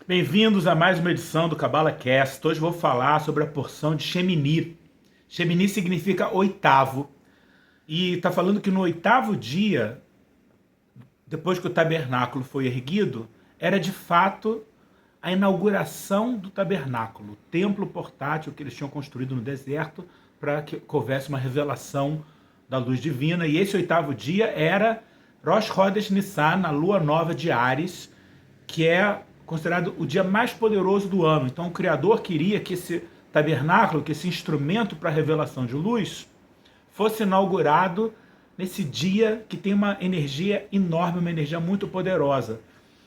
Bem-vindos a mais uma edição do Cabala Cast. Hoje vou falar sobre a porção de Shemini. Shemini significa oitavo. E está falando que no oitavo dia, depois que o tabernáculo foi erguido, era de fato a inauguração do tabernáculo, o templo portátil que eles tinham construído no deserto para que houvesse uma revelação da luz divina. E esse oitavo dia era Rosh Chodesh Nissan, a lua nova de Ares, que é considerado o dia mais poderoso do ano. Então o Criador queria que esse tabernáculo, que esse instrumento para a revelação de luz, fosse inaugurado nesse dia que tem uma energia enorme, uma energia muito poderosa.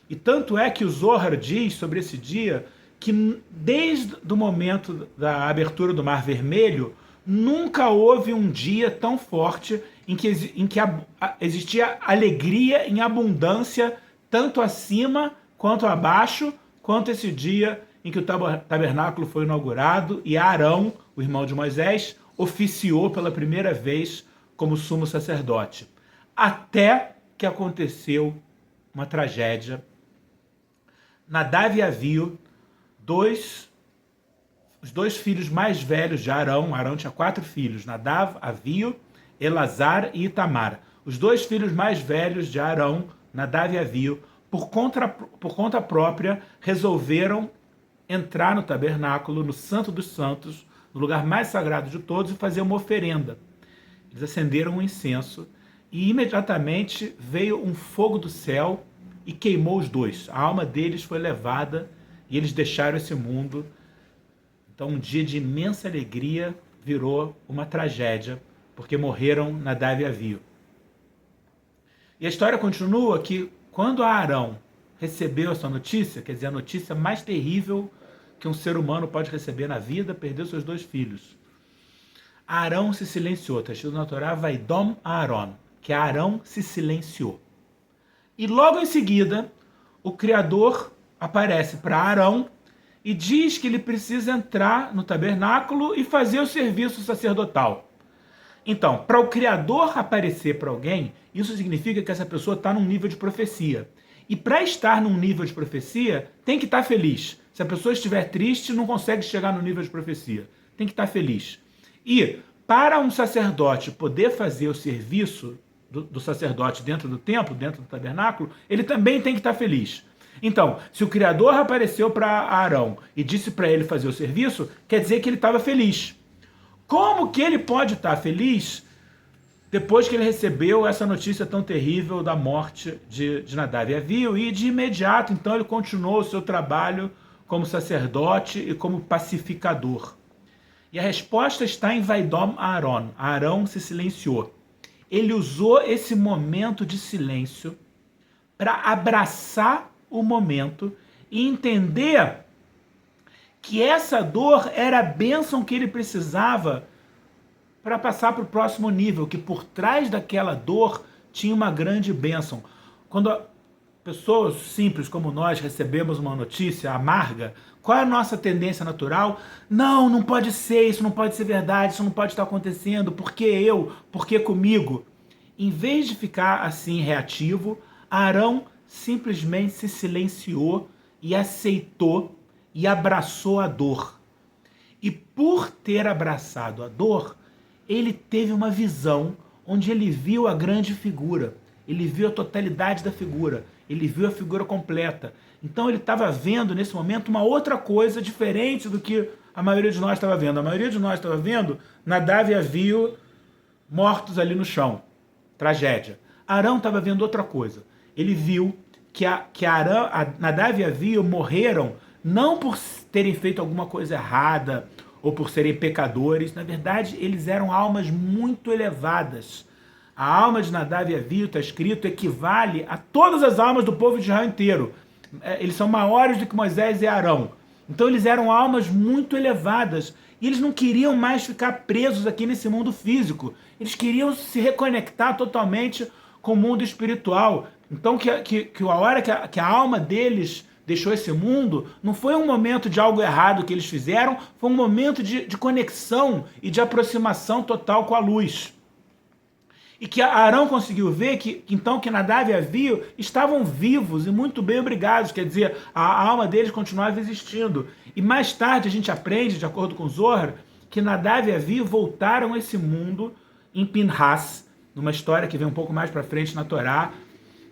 E tanto é que o Zohar diz sobre esse dia que desde o momento da abertura do Mar Vermelho, nunca houve um dia tão forte em que existia alegria em abundância, tanto acima quanto abaixo, quanto esse dia em que o tabernáculo foi inaugurado e Arão, o irmão de Moisés, oficiou pela primeira vez como sumo sacerdote. Até que aconteceu uma tragédia. Nadav e Avihu, os dois filhos mais velhos de Arão. Arão tinha 4 filhos, Nadav, Avihu, Elazar e Itamar. Os 2 filhos mais velhos de Arão, Nadav e Avihu, por conta própria, resolveram entrar no tabernáculo, no Santo dos Santos, no lugar mais sagrado de todos, e fazer uma oferenda. Eles acenderam um incenso e imediatamente veio um fogo do céu e queimou os 2. A alma deles foi levada e eles deixaram esse mundo. Então um dia de imensa alegria virou uma tragédia, porque morreram Nadav e Avihu. E a história continua que quando Arão recebeu essa notícia, quer dizer, a notícia mais terrível que um ser humano pode receber na vida, perdeu seus 2 filhos. Arão se silenciou, está escrito na Torá, Vaidom Aaron, que Arão se silenciou. E logo em seguida, o Criador aparece para Arão e diz que ele precisa entrar no tabernáculo e fazer o serviço sacerdotal. Então, para o Criador aparecer para alguém, isso significa que essa pessoa está num nível de profecia. E para estar num nível de profecia, tem que estar feliz. Se a pessoa estiver triste, não consegue chegar no nível de profecia. Tem que estar feliz. E para um sacerdote poder fazer o serviço do sacerdote dentro do templo, dentro do tabernáculo, ele também tem que estar feliz. Então, se o Criador apareceu para Arão e disse para ele fazer o serviço, quer dizer que ele estava feliz. Como que ele pode estar feliz depois que ele recebeu essa notícia tão terrível da morte de Nadav e Avihu? E de imediato, então, ele continuou o seu trabalho como sacerdote e como pacificador. E a resposta está em Vaidom Aaron. Arão se silenciou. Ele usou esse momento de silêncio para abraçar o momento e entender que essa dor era a bênção que ele precisava para passar para o próximo nível, que por trás daquela dor tinha uma grande bênção. Quando pessoas simples como nós recebemos uma notícia amarga, qual é a nossa tendência natural? Não pode ser, isso não pode ser verdade, isso não pode estar acontecendo, por que eu, por que comigo? Em vez de ficar assim reativo, Arão simplesmente se silenciou e aceitou e abraçou a dor. E por ter abraçado a dor, ele teve uma visão onde ele viu a grande figura, ele viu a totalidade da figura, ele viu a figura completa. Então ele estava vendo nesse momento uma outra coisa diferente do que a maioria de nós estava vendo. A maioria de nós estava vendo Nadav e Avihu mortos ali no chão. Tragédia. Arão estava vendo outra coisa. Ele viu que Nadav e Avihu morreram não por terem feito alguma coisa errada ou por serem pecadores. Na verdade, eles eram almas muito elevadas. A alma de Nadav e Avihu, está escrito, equivale a todas as almas do povo de Israel inteiro. Eles são maiores do que Moisés e Arão. Então eles eram almas muito elevadas e eles não queriam mais ficar presos aqui nesse mundo físico. Eles queriam se reconectar totalmente com o mundo espiritual. Então a hora que a alma deles deixou esse mundo, não foi um momento de algo errado que eles fizeram, foi um momento de conexão e de aproximação total com a luz. E que Arão conseguiu ver que então que Nadav e Avihu estavam vivos e muito bem obrigados, quer dizer, a alma deles continuava existindo. E mais tarde a gente aprende, de acordo com Zohar, que Nadav e Avihu voltaram a esse mundo em Pinhas, numa história que vem um pouco mais para frente na Torá.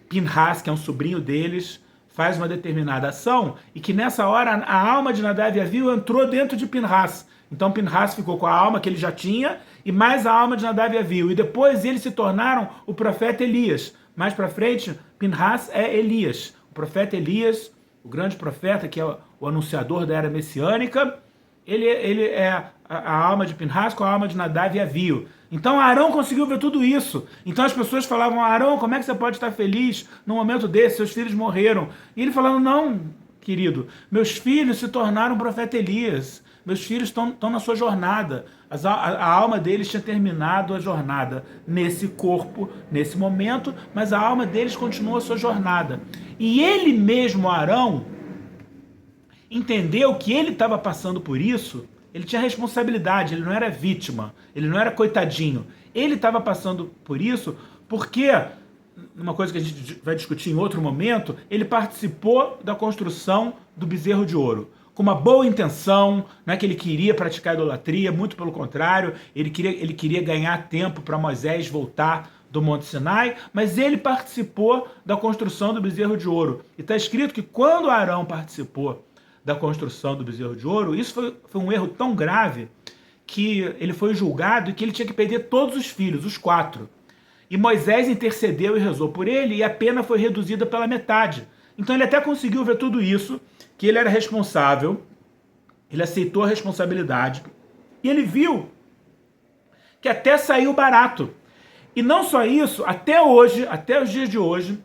Pinhas, que é um sobrinho deles, faz uma determinada ação e que nessa hora a alma de Nadav e Avihu entrou dentro de Pinhas. Então Pinhas ficou com a alma que ele já tinha e mais a alma de Nadav e Avihu. E depois eles se tornaram o profeta Elias. Mais para frente, Pinhas é Elias. O profeta Elias, o grande profeta que é o anunciador da era messiânica, ele é a alma de Pinhas com a alma de Nadav e Avihu. Então Arão conseguiu ver tudo isso. Então as pessoas falavam: Arão, como é que você pode estar feliz num momento desse? Seus filhos morreram. E ele falando: não, querido, meus filhos se tornaram o profeta Elias. Meus filhos estão na sua jornada. A alma deles tinha terminado a jornada nesse corpo, nesse momento, mas a alma deles continua a sua jornada. E ele mesmo, Arão, entendeu que ele estava passando por isso. Ele tinha responsabilidade, ele não era vítima, ele não era coitadinho. Ele estava passando por isso porque, uma coisa que a gente vai discutir em outro momento, ele participou da construção do bezerro de ouro. Com uma boa intenção, não é que ele queria praticar idolatria, muito pelo contrário, ele queria ganhar tempo para Moisés voltar do Monte Sinai, mas ele participou da construção do bezerro de ouro. E está escrito que quando Arão participou da construção do bezerro de ouro, isso foi um erro tão grave que ele foi julgado e que ele tinha que perder todos os filhos, os 4. E Moisés intercedeu e rezou por ele e a pena foi reduzida pela metade. Então ele até conseguiu ver tudo isso, que ele era responsável, ele aceitou a responsabilidade e ele viu que até saiu barato. E não só isso, até hoje, até os dias de hoje,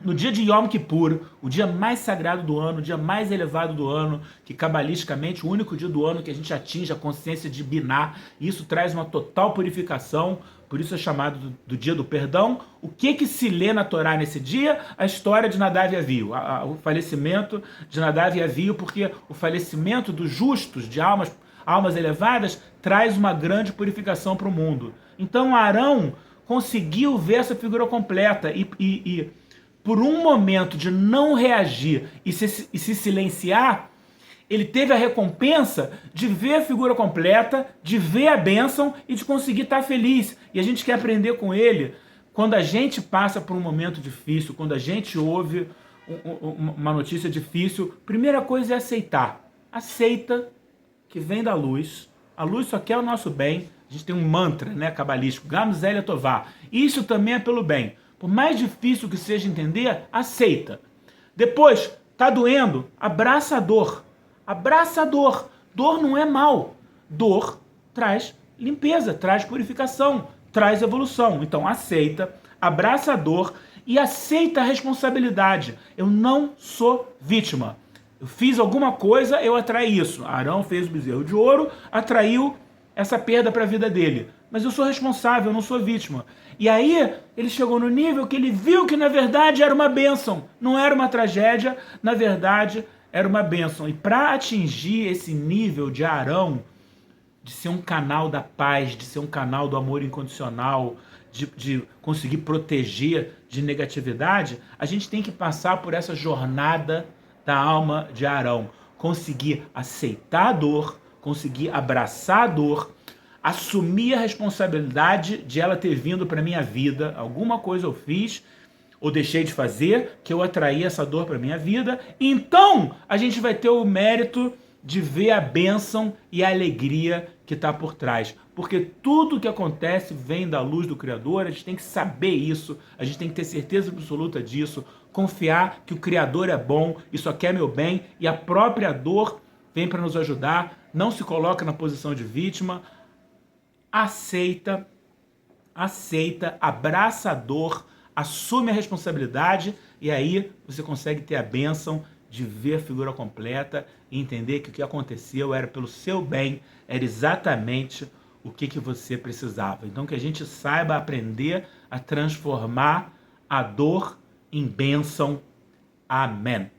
no dia de Yom Kippur, o dia mais sagrado do ano, o dia mais elevado do ano, que cabalisticamente o único dia do ano que a gente atinge a consciência de Biná, e isso traz uma total purificação, por isso é chamado do dia do perdão. O que se lê na Torá nesse dia? A história de Nadav e Avihu, o falecimento de Nadav e Avihu, porque o falecimento dos justos, de almas elevadas, traz uma grande purificação para o mundo. Então Arão conseguiu ver essa figura completa e por um momento de não reagir e se silenciar, ele teve a recompensa de ver a figura completa, de ver a bênção e de conseguir estar feliz. E a gente quer aprender com ele. Quando a gente passa por um momento difícil, quando a gente ouve uma notícia difícil, primeira coisa é aceitar. Aceita que vem da luz. A luz só quer o nosso bem. A gente tem um mantra, né, cabalístico, Gam Zélia Tová. Isso também é pelo bem. Por mais difícil que seja entender, aceita. Depois, tá doendo, abraça a dor. Abraça a dor. Dor não é mal. Dor traz limpeza, traz purificação, traz evolução. Então aceita, abraça a dor e aceita a responsabilidade. Eu não sou vítima. Eu fiz alguma coisa, eu atraí isso. Arão fez o bezerro de ouro, atraiu essa perda para a vida dele. Mas eu sou responsável, eu não sou vítima. E aí ele chegou no nível que ele viu que na verdade era uma bênção. Não era uma tragédia, na verdade era uma bênção. E para atingir esse nível de Arão, de ser um canal da paz, de ser um canal do amor incondicional, de conseguir proteger de negatividade, a gente tem que passar por essa jornada da alma de Arão. Conseguir aceitar a dor, conseguir abraçar a dor, assumir a responsabilidade de ela ter vindo para minha vida. Alguma coisa eu fiz ou deixei de fazer que eu atraí essa dor para minha vida. Então a gente vai ter o mérito de ver a bênção e a alegria que está por trás. Porque tudo que acontece vem da luz do Criador, a gente tem que saber isso, a gente tem que ter certeza absoluta disso, confiar que o Criador é bom e só quer meu bem, e a própria dor vem para nos ajudar, não se coloca na posição de vítima, aceita, abraça a dor, assume a responsabilidade, e aí você consegue ter a bênção de ver a figura completa e entender que o que aconteceu era pelo seu bem, era exatamente o que você precisava. Então que a gente saiba aprender a transformar a dor em bênção. Amém.